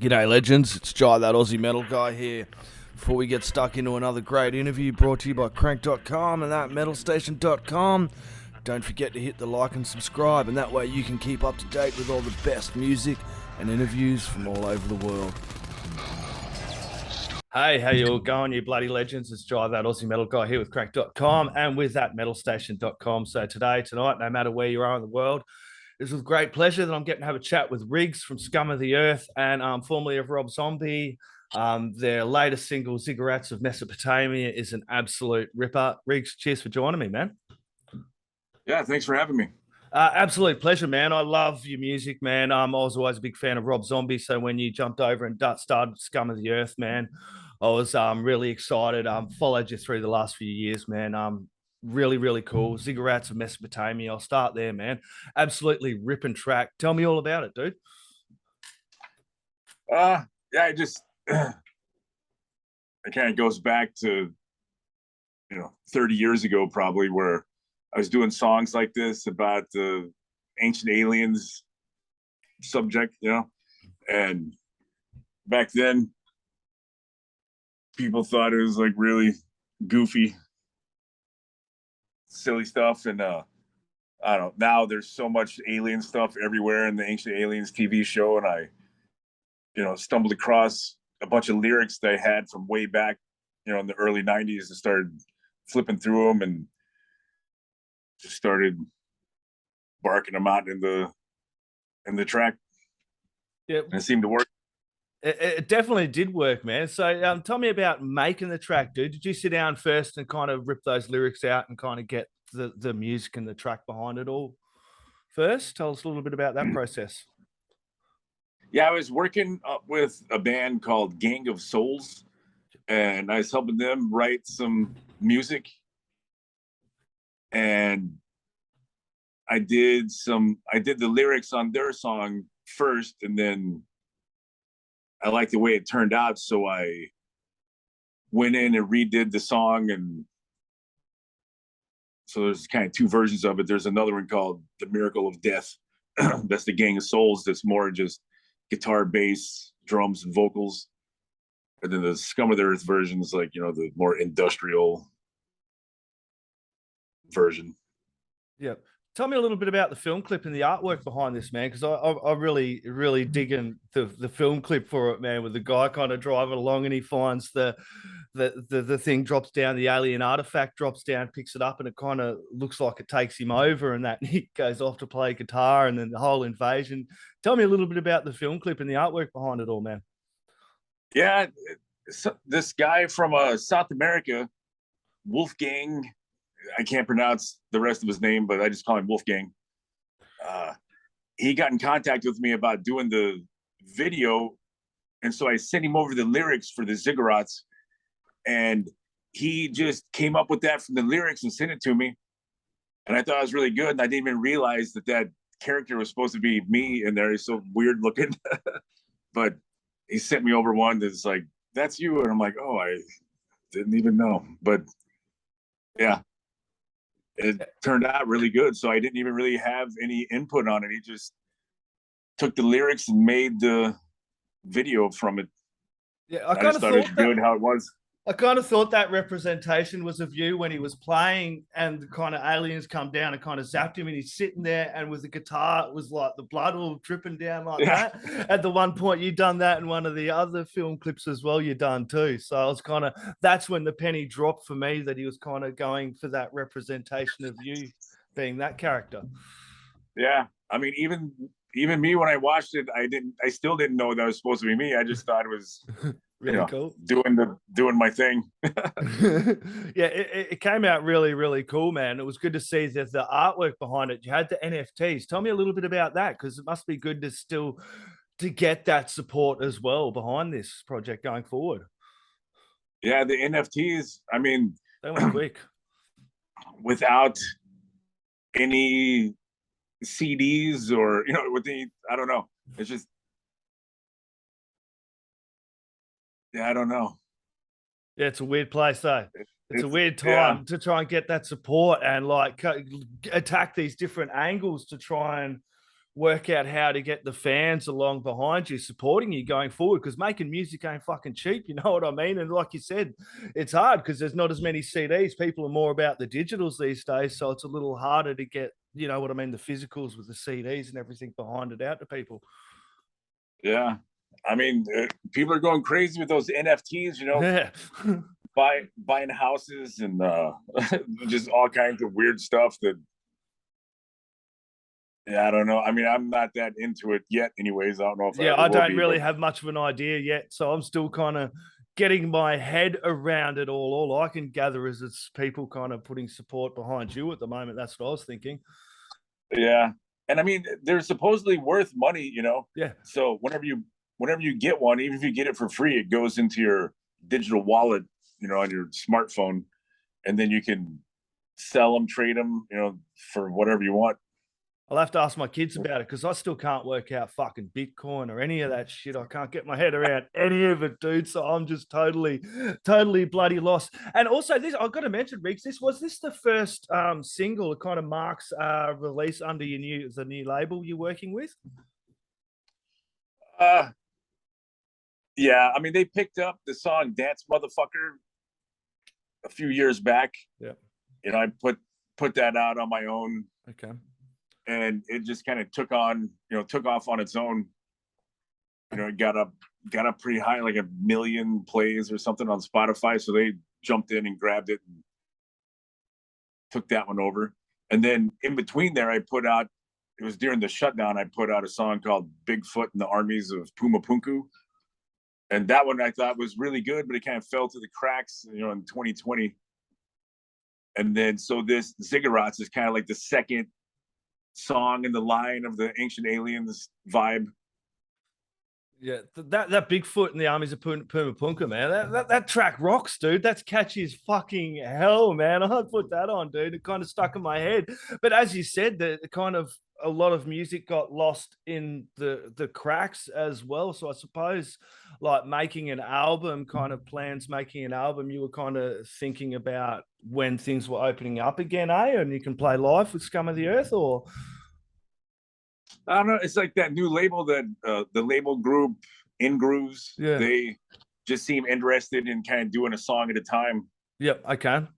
G'day legends, it's Jai, that Aussie metal guy here. Before we get stuck into another great interview brought to you by Crannk.com and thatmetalstation.com, don't forget to hit the like and subscribe, and that way you can keep up to date with all the best music and interviews from all over the world. Hey, how you all going, you bloody legends? It's Jai, that Aussie metal guy here with Crannk.com and with thatmetalstation.com. So tonight, no matter where you are in the world, it's with great pleasure that I'm getting to have a chat with Riggs from Scum of the Earth and formerly of Rob Zombie. Their latest single, Ziggurats of Mesopotamia, is an absolute ripper. Riggs, cheers for joining me, man. Yeah, thanks for having me. Absolute pleasure, man. I love your music, man. I was always a big fan of Rob Zombie, so when you jumped over and started Scum of the Earth, man, I was really excited. Followed you through the last few years, man. Really, really cool. Ziggurats of Mesopotamia. I'll start there, man. Absolutely ripping track. Tell me all about it, dude. Yeah, it kind of goes back to 30 years ago, probably, where I was doing songs like this about the ancient aliens subject, and back then people thought it was like really goofy, silly stuff. And I don't know, now there's so much alien stuff everywhere in the Ancient Aliens TV show, and I stumbled across a bunch of lyrics they had from way back in the early 90s, and started flipping through them and just started barking them out in the track. Yeah, and it seemed to work. It definitely did work, man. So tell me about making the track, dude. Did you sit down first and kind of rip those lyrics out and kind of get the music and the track behind it all first? Tell us a little bit about that process. Yeah, I was working with a band called Gang of Souls, and I was helping them write some music. And I did the lyrics on their song first, and then I liked the way it turned out, so I went in and redid the song. And so there's kind of two versions of it. There's another one called The Miracle of Death. That's the Gang of Souls. That's more just guitar, bass, drums, and vocals. And then the Scum of the Earth version is like, the more industrial version. Yeah. Tell me a little bit about the film clip and the artwork behind this, man, because I really, really digging the film clip for it, man, with the guy kind of driving along and he finds the thing drops down, the alien artifact drops down, picks it up, and it kind of looks like it takes him over, and that he goes off to play guitar, and then the whole invasion. Tell me a little bit about the film clip and the artwork behind it all, man. Yeah, this guy from South America, Wolfgang, I can't pronounce the rest of his name, but I just call him Wolfgang. He got in contact with me about doing the video, and so I sent him over the lyrics for the Ziggurats, and he just came up with that from the lyrics and sent it to me. And I thought it was really good, and I didn't even realize that character was supposed to be me in there. He's so weird looking. But he sent me over one that's like, that's you. And I'm like, oh, I didn't even know. But yeah, it turned out really good. So I didn't even really have any input on it. He just took the lyrics and made the video from it. Yeah, I just thought it was good how it was. I kind of thought that representation was of you when he was playing and the kind of aliens come down and kind of zapped him, and he's sitting there, and with the guitar, it was like the blood all dripping down like that. At the one point, you done that in one of the other film clips as well, you done too. So I was kind of, that's when the penny dropped for me, that he was kind of going for that representation of you being that character. Yeah. I mean, even me, when I watched it, I still didn't know that was supposed to be me. I just thought it was really cool, doing my thing. Yeah, it came out really, really cool, man. It was good to see that the artwork behind it. You had the NFTs. Tell me a little bit about that, because it must be good to get that support as well behind this project going forward. Yeah, the NFTs, I mean, they went quick. Without any CDs or I don't know. It's just, yeah, I don't know. Yeah, it's a weird place though. It's a weird time to try and get that support and like attack these different angles to try and work out how to get the fans along behind you, supporting you going forward. Because making music ain't fucking cheap, you know what I mean? And like you said, it's hard because there's not as many CDs. People are more about the digitals these days, so it's a little harder to get, you know what I mean, the physicals with the CDs and everything behind it out to people. Yeah, I mean, people are going crazy with those NFTs. You know, Yeah. buying houses and just all kinds of weird stuff that. Yeah, I don't know. I mean, I'm not that into it yet, anyways. I don't know if I Yeah, ever I will don't be. really But have much of an idea yet, so I'm still kind of getting my head around it all. All I can gather is it's people kind of putting support behind you at the moment. That's what I was thinking. yeah, and I mean, they're supposedly worth money, you know. Yeah. So whenever you get one, even if you get it for free, it goes into your digital wallet, you know, on your smartphone, and then you can sell them, trade them, you know, for whatever you want. I'll have to ask my kids about it because I still can't work out fucking Bitcoin or any of that shit. I can't get my head around any of it, dude. So I'm just totally bloody lost. And also, this I've got to mention, Riggs. Was this the first single that kind of marks release under the new label you're working with? Uh, yeah, I mean, they picked up the song "Dance Motherfucker" a few years back. Yeah. You know, I put that out on my own. Okay. And it just kind of took off on its own. You know, it got up pretty high, like 1 million plays or something on Spotify. So they jumped in and grabbed it and took that one over. And then in between there, it was during the shutdown, I put out a song called Bigfoot and the Armies of Pumapunku. And that one I thought was really good, but it kind of fell to the cracks, you know, in 2020. And then so this Ziggurats is kind of like the second song in the line of the Ancient Aliens vibe. Yeah, that Bigfoot and the Armies of Pumapunka, man. That track rocks, dude. That's catchy as fucking hell, man. I put that on, dude. It kind of stuck in my head. But as you said, the kind of a lot of music got lost in the cracks as well. So I suppose, like making an album, making an album, you were kind of thinking about when things were opening up again, eh? And you can play live with Scum of the Earth, or I don't know. It's like that new label that the label group INgrooves. yeah. They just seem interested in kind of doing a song at a time. Yep, I can.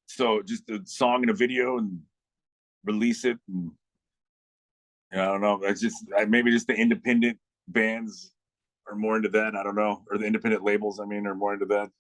So just a song and a video and release it. And I don't know. It's just maybe just the independent bands are more into that. I don't know, or the independent labels. I mean, are more into that.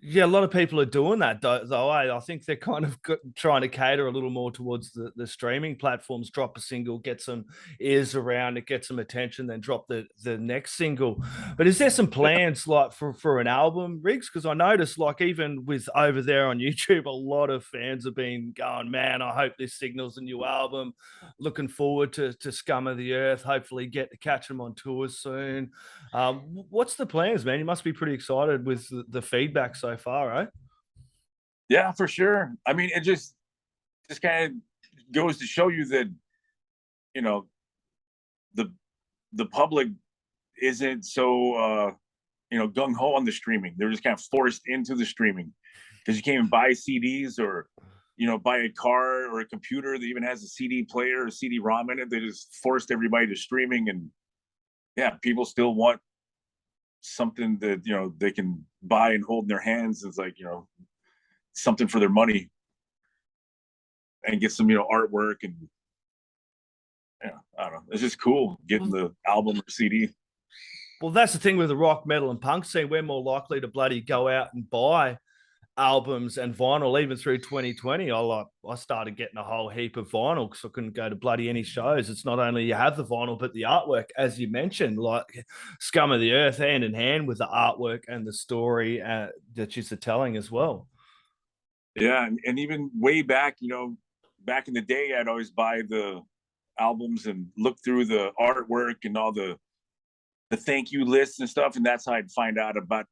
Yeah, a lot of people are doing that though. I think they're kind of trying to cater a little more towards the streaming platforms. Drop a single, get some ears around it, get some attention, then drop the next single. But is there some plans like for an album, Riggs? Because I noticed like even with over there on YouTube, a lot of fans have been going, man, I hope this signals a new album. Looking forward to Scum of the Earth. Hopefully get to catch them on tours soon. What's the plans, man? You must be pretty excited with the feedback so far, right? Yeah, for sure. I mean, it just kind of goes to show you that, you know, the public isn't so gung ho on the streaming. They're just kind of forced into the streaming because you can't even buy CDs or buy a car or a computer that even has a CD player or CD-ROM in it. They just forced everybody to streaming, and yeah, people still want something that they can buy and hold in their hands. It's like something for their money and get some artwork and I don't know. It's just cool getting the album or CD. Well, that's the thing with the rock, metal, and punk scene. We're more likely to bloody go out and buy albums and vinyl. Even through 2020, I started getting a whole heap of vinyl because I couldn't go to bloody any shows. It's not only you have the vinyl, but the artwork, as you mentioned, like Scum of the Earth, hand in hand with the artwork and the story that you're telling as well. Yeah, and even way back, back in the day, I'd always buy the albums and look through the artwork and all the thank you lists and stuff, and that's how I'd find out about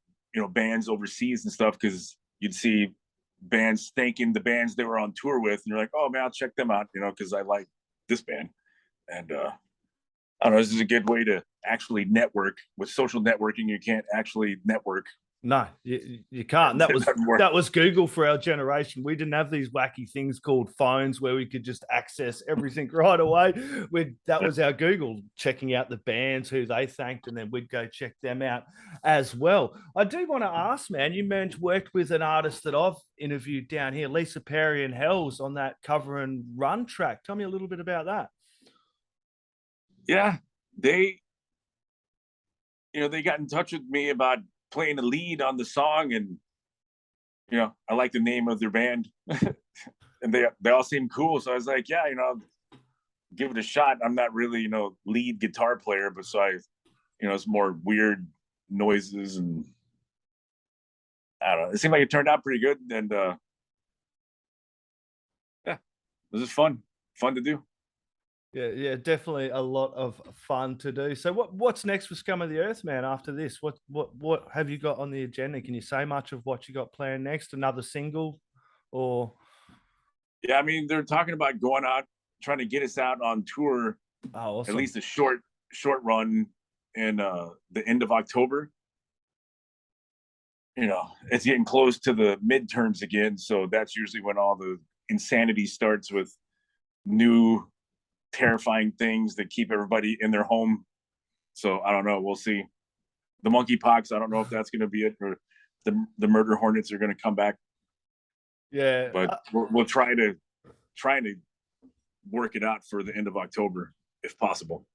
bands overseas and stuff, because you'd see bands thanking the bands they were on tour with, and you're like, oh man, I'll check them out, because I like this band. And I don't know, this is a good way to actually network. With social networking, you can't actually network No, you can't. And It doesn't work. that was Google for our generation. We didn't have these wacky things called phones where we could just access everything right away. That was our Google, checking out the bands who they thanked, and then we'd go check them out as well. I do want to ask, man, you worked with an artist that I've interviewed down here, Lisa Perry and Hells, on that Cover and Run track. Tell me a little bit about that. Yeah, they got in touch with me about playing the lead on the song, and I like the name of their band, and they all seem cool. So I was like, yeah, give it a shot. I'm not really lead guitar player, but so it's more weird noises, and I don't know. It seemed like it turned out pretty good, and yeah, this is fun to do. Yeah, definitely a lot of fun to do. So what's next for Scum of the Earth, man, after this? What have you got on the agenda? Can you say much of what you got planned next? Another single or Yeah, I mean, they're talking about going out, trying to get us out on tour, awesome. At least a short run in the end of October. It's getting close to the midterms again, so that's usually when all the insanity starts with new terrifying things that keep everybody in their home. So I don't know. We'll see. The monkeypox, I don't know if that's going to be it, or the murder hornets are going to come back. Yeah, but we'll try to work it out for the end of October if possible.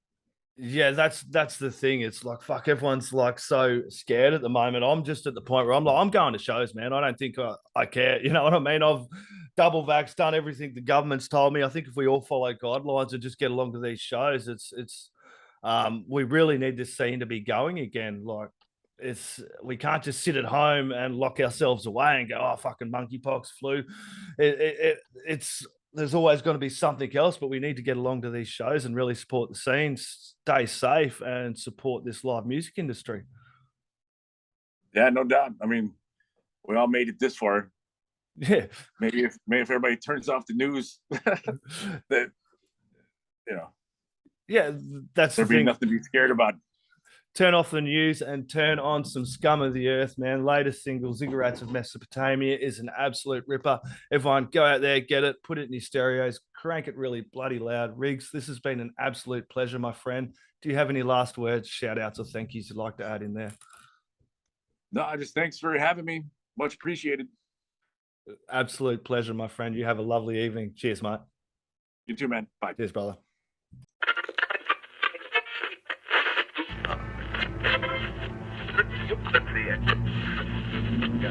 Yeah, that's the thing. It's like, fuck, everyone's like so scared at the moment. I'm just at the point where I'm like, I'm going to shows, man. I don't think I care. You know what I mean? I've double vax, done everything the government's told me. I think if we all follow guidelines and just get along to these shows, we really need this scene to be going again. Like, we can't just sit at home and lock ourselves away and go, oh, fucking monkeypox, flu. It's there's always going to be something else, but we need to get along to these shows and really support the scene, stay safe, and support this live music industry. Yeah, no doubt. I mean, we all made it this far. Yeah. Maybe if everybody turns off the news, that Yeah, that's there'd be nothing to be scared about. Turn off the news and turn on some Scum of the Earth, man. Latest single, Ziggurats of Mesopotamia, is an absolute ripper. Everyone go out there, get it, put it in your stereos, crank it really bloody loud. Riggs, this has been an absolute pleasure, my friend. Do you have any last words, shout outs, or thank yous you'd like to add in there? No, thanks for having me. Much appreciated. Absolute pleasure, my friend. You have a lovely evening. Cheers, mate. You too, man. Bye. Cheers, brother.